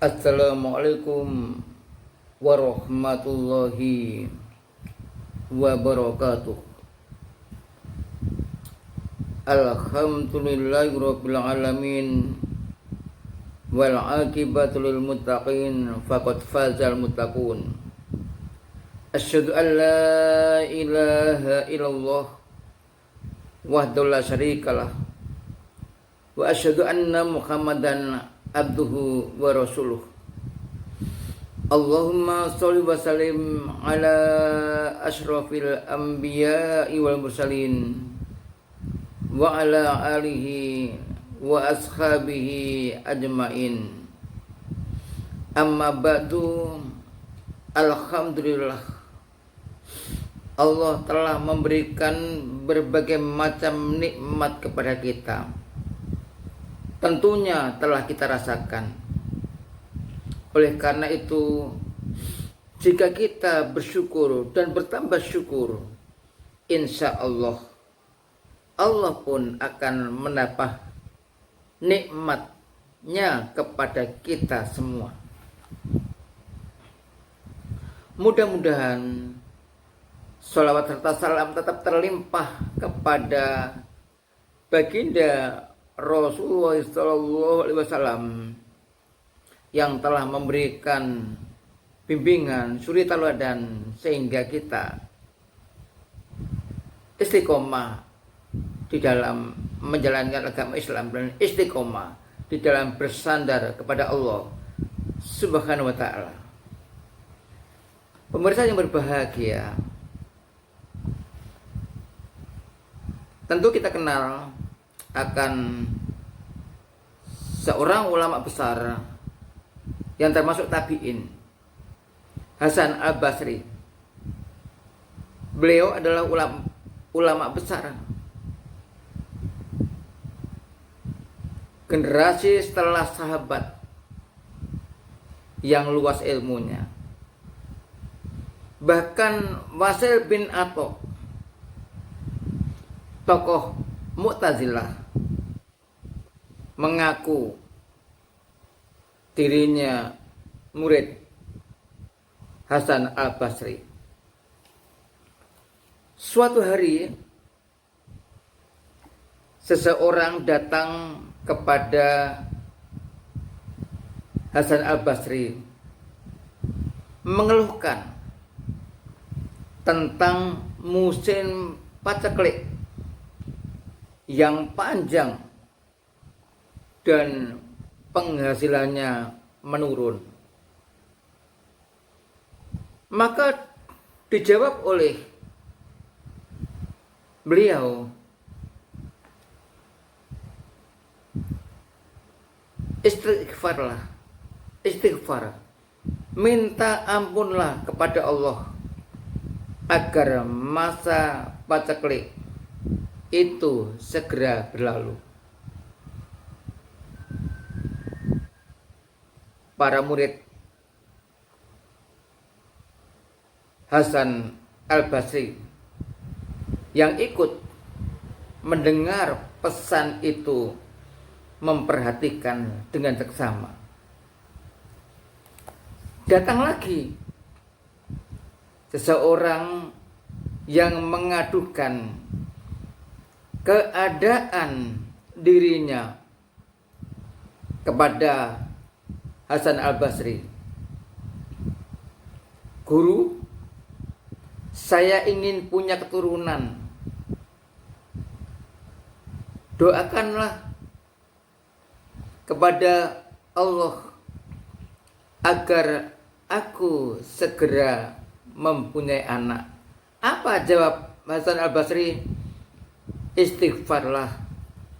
Assalamualaikum warahmatullahi wabarakatuh. Alhamdulillahirabbil alamin wal aqibatu lil muttaqin faqad fazal muttaqun. Asyhadu an la ilaha illallah wahdahu la syarikalah wa asyhadu anna Muhammadan abduhu wa rasuluh. Allahumma sholli wa sallim ala asyrafil anbiya'i wal mursalin wa ala alihi wa ashabihi ajmain. Amma ba'du. Alhamdulillah, Allah telah memberikan berbagai macam nikmat kepada kita. Tentunya telah kita rasakan. Oleh karena itu, jika kita bersyukur dan bertambah syukur, insya Allah, Allah pun akan menambah nikmatnya kepada kita semua. Mudah-mudahan sholawat serta salam tetap terlimpah kepada baginda Rasulullah SAW yang telah memberikan bimbingan suri tauladan sehingga kita istiqomah di dalam menjalankan agama Islam dan istiqomah di dalam bersandar kepada Allah Subhanahu wa Ta'ala. Pemirsa yang berbahagia, tentu kita kenal akan seorang ulama besar yang termasuk tabi'in, Hasan Al-Basri. Beliau adalah ulama besar, generasi setelah sahabat yang luas ilmunya. Bahkan Wasil bin Atha, tokoh Mu'tazilah, mengaku dirinya murid Hasan Al-Basri. Suatu hari seseorang datang kepada Hasan Al-Basri mengeluhkan tentang musim paceklik yang panjang dan penghasilannya menurun. Maka dijawab oleh beliau, istighfar, minta ampunlah kepada Allah agar masa paceklik itu segera berlalu. Para murid Hasan Al-Basri yang ikut mendengar pesan itu memperhatikan dengan seksama. Datang lagi seseorang yang mengadukan keadaan dirinya kepada Hasan Al-Basri. Guru, saya ingin punya keturunan. Doakanlah kepada Allah agar aku segera mempunyai anak. Apa jawab Hasan Al-Basri? Istighfarlah,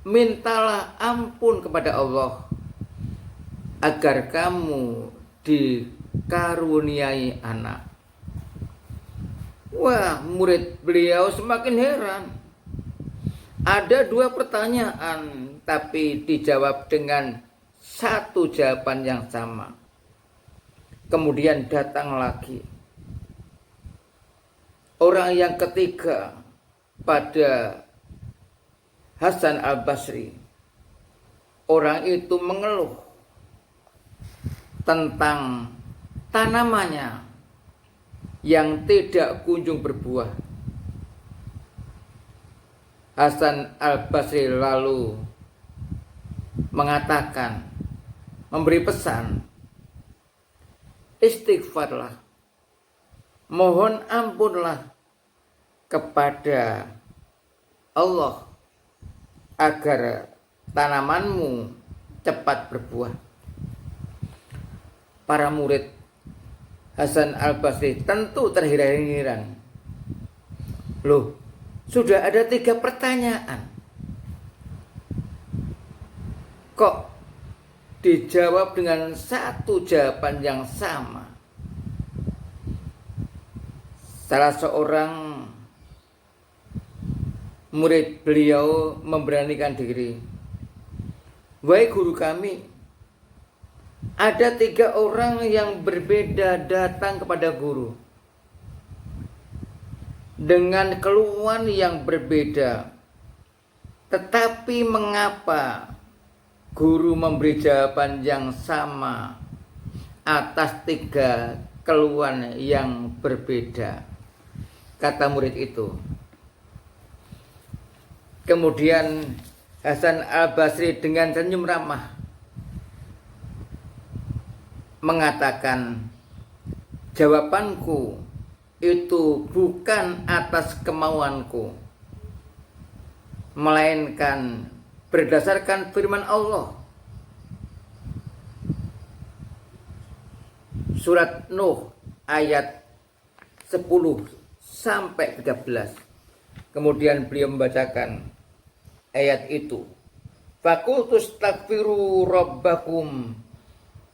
mintalah ampun kepada Allah agar kamu dikaruniai anak. Wah, murid beliau semakin heran. Ada dua pertanyaan, tapi dijawab dengan satu jawaban yang sama. Kemudian datang lagi orang yang ketiga pada Hasan Al-Basri. Orang itu mengeluh tentang tanamannya yang tidak kunjung berbuah. Hasan Al-Basri lalu mengatakan, memberi pesan, istighfarlah, mohon ampunlah kepada Allah agar tanamanmu cepat berbuah. Para murid Hasan Al-Basri tentu terheran-heran. Loh, sudah ada 3 pertanyaan. Kok dijawab dengan satu jawaban yang sama? Salah seorang murid beliau memberanikan diri. Wahai guru kami, ada 3 orang yang berbeda datang kepada guru dengan keluhan yang berbeda. Tetapi mengapa guru memberi jawaban yang sama atas 3 keluhan yang berbeda? Kata murid itu. Kemudian Hasan Al-Basri dengan senyum ramah mengatakan, jawabanku itu bukan atas kemauanku, melainkan berdasarkan firman Allah. Surat Nuh ayat 10 sampai 13. Kemudian beliau membacakan ayat itu. Faqultu astaghfiru rabbakum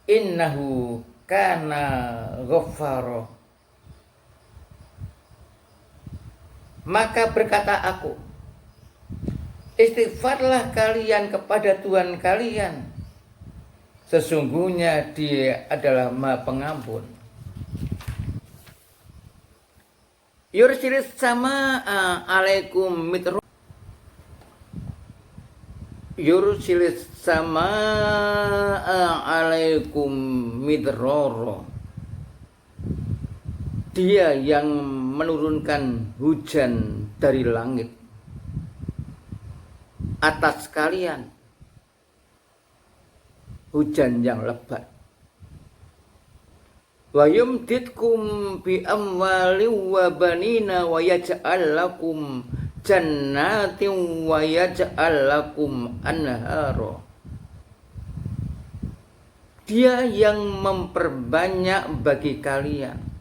innahu kana ghaffara. Maka berkata aku, istighfarlah kalian kepada Tuhan kalian, sesungguhnya Dia adalah Maha Pengampun. Yursilis samaa alaikum mitroro. Yursilis samaa alaikum mitroro. Dia yang menurunkan hujan dari langit atas kalian, hujan yang lebat. Wa yumditkum bi amwali wa banina wa yaj'al lakum jannatin wa yaj'al lakum anhara. Dia yang memperbanyak bagi kalian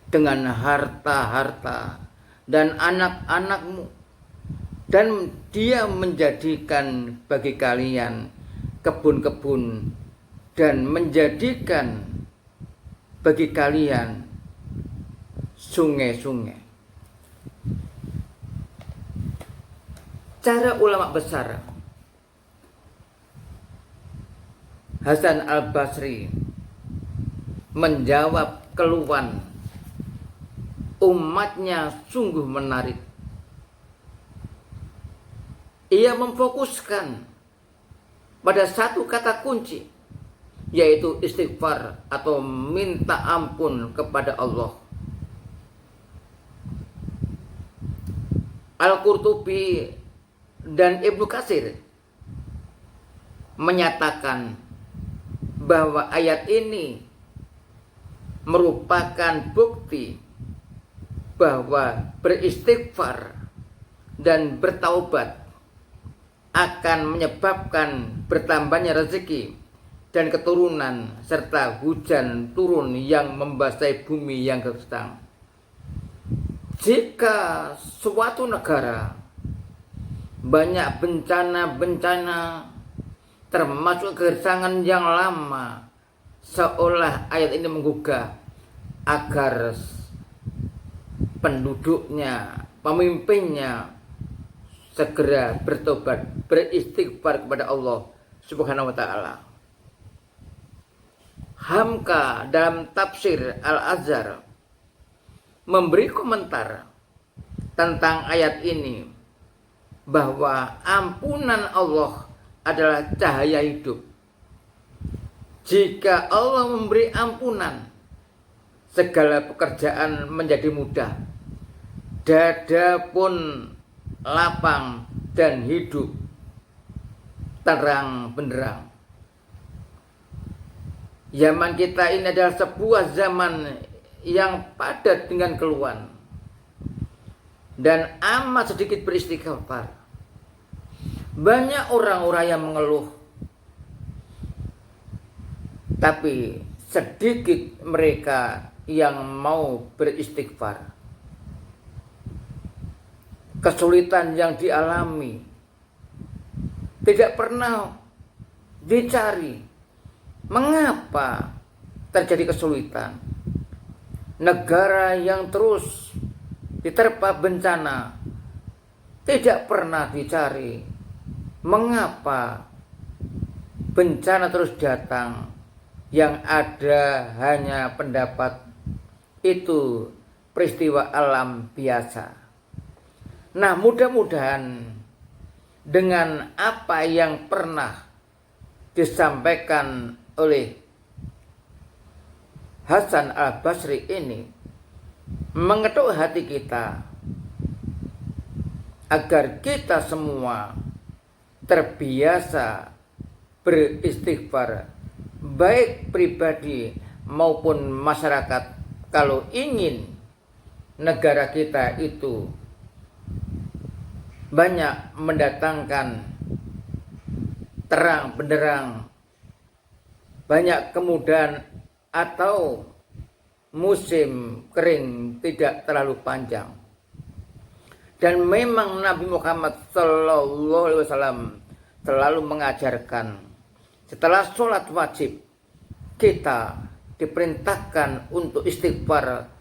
dengan harta-harta dan anak-anakmu, dan Dia menjadikan bagi kalian kebun-kebun dan menjadikan bagi kalian sungai-sungai. Cara ulama besar Hasan Al-Basri menjawab keluhan umatnya sungguh menarik. Ia memfokuskan pada satu kata kunci, yaitu istighfar atau minta ampun kepada Allah. Al-Qurtubi dan Ibnu Katsir menyatakan bahwa ayat ini merupakan bukti bahwa beristighfar dan bertaubat akan menyebabkan bertambahnya rezeki dan keturunan serta hujan turun yang membasahi bumi yang gersang. Jika suatu negara banyak bencana-bencana termasuk kegersangan yang lama, seolah ayat ini menggugah agar penduduknya, pemimpinnya segera bertobat, beristighfar kepada Allah Subhanahu wa taala. Hamka dalam tafsir Al-Azhar memberi komentar tentang ayat ini bahwa ampunan Allah adalah cahaya hidup Jika Allah memberi ampunan, segala pekerjaan menjadi mudah, dada pun lapang dan hidup terang benderang. Zaman kita ini adalah sebuah zaman yang padat dengan keluhan dan amat sedikit beristighfar. Banyak orang-orang yang mengeluh, tapi sedikit mereka yang mau beristighfar. Kesulitan yang dialami tidak pernah dicari mengapa terjadi kesulitan. Negara yang terus diterpa bencana tidak pernah dicari mengapa bencana terus datang. Yang ada hanya pendapat itu peristiwa alam biasa. Nah, mudah-mudahan dengan apa yang pernah disampaikan oleh Hasan Al-Basri ini mengetuk hati kita agar kita semua terbiasa beristighfar, baik pribadi maupun masyarakat, kalau ingin negara kita itu banyak mendatangkan terang benderang, banyak kemudahan atau musim kering tidak terlalu panjang. Dan memang Nabi Muhammad SAW selalu mengajarkan, setelah sholat wajib kita diperintahkan untuk istighfar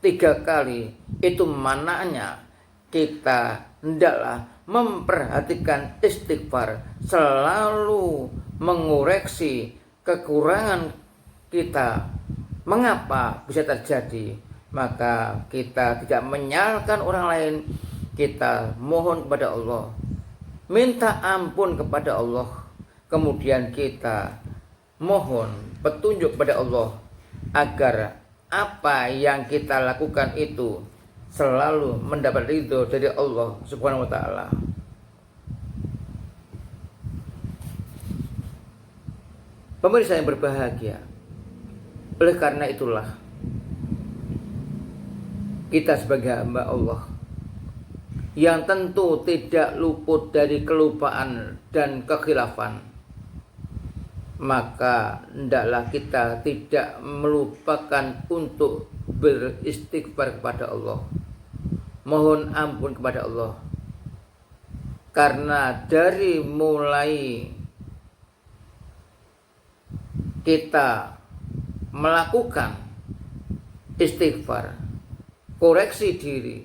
3 kali. Itu mananya kita hendaklah memperhatikan istighfar, selalu mengoreksi kekurangan kita. Mengapa bisa terjadi? Maka kita tidak menyalahkan orang lain, kita mohon kepada Allah, minta ampun kepada Allah, kemudian kita mohon petunjuk kepada Allah agar apa yang kita lakukan itu selalu mendapat ridho dari Allah Subhanahu wa taala. Pemirsa yang berbahagia, oleh karena itulah kita sebagai hamba Allah yang tentu tidak luput dari kelupaan dan kekhilafan, maka hendaklah kita tidak melupakan untuk beristighfar kepada Allah, mohon ampun kepada Allah. Karena dari mulai kita melakukan istighfar, koreksi diri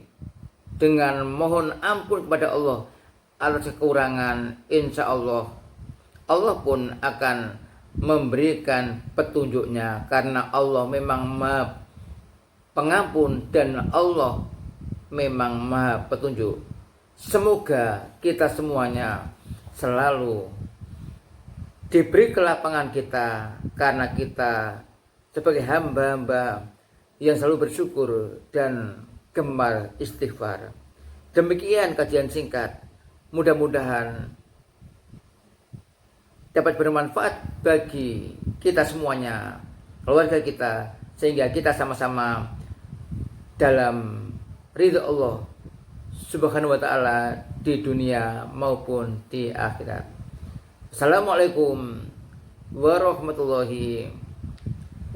dengan mohon ampun kepada Allah atas kekurangan, insya Allah Allah pun akan memberikan petunjuknya, karena Allah memang Maha Pengampun dan Allah memang Maha Petunjuk. Semoga kita semuanya selalu diberi kelapangan kita, karena kita sebagai hamba-hamba yang selalu bersyukur dan gemar istighfar. Demikian kajian singkat, mudah-mudahan dapat bermanfaat bagi kita semuanya, keluarga kita, sehingga kita sama-sama dalam ridha Allah Subhanahu wa taala di dunia maupun di akhirat. Assalamualaikum warahmatullahi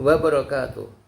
wabarakatuh.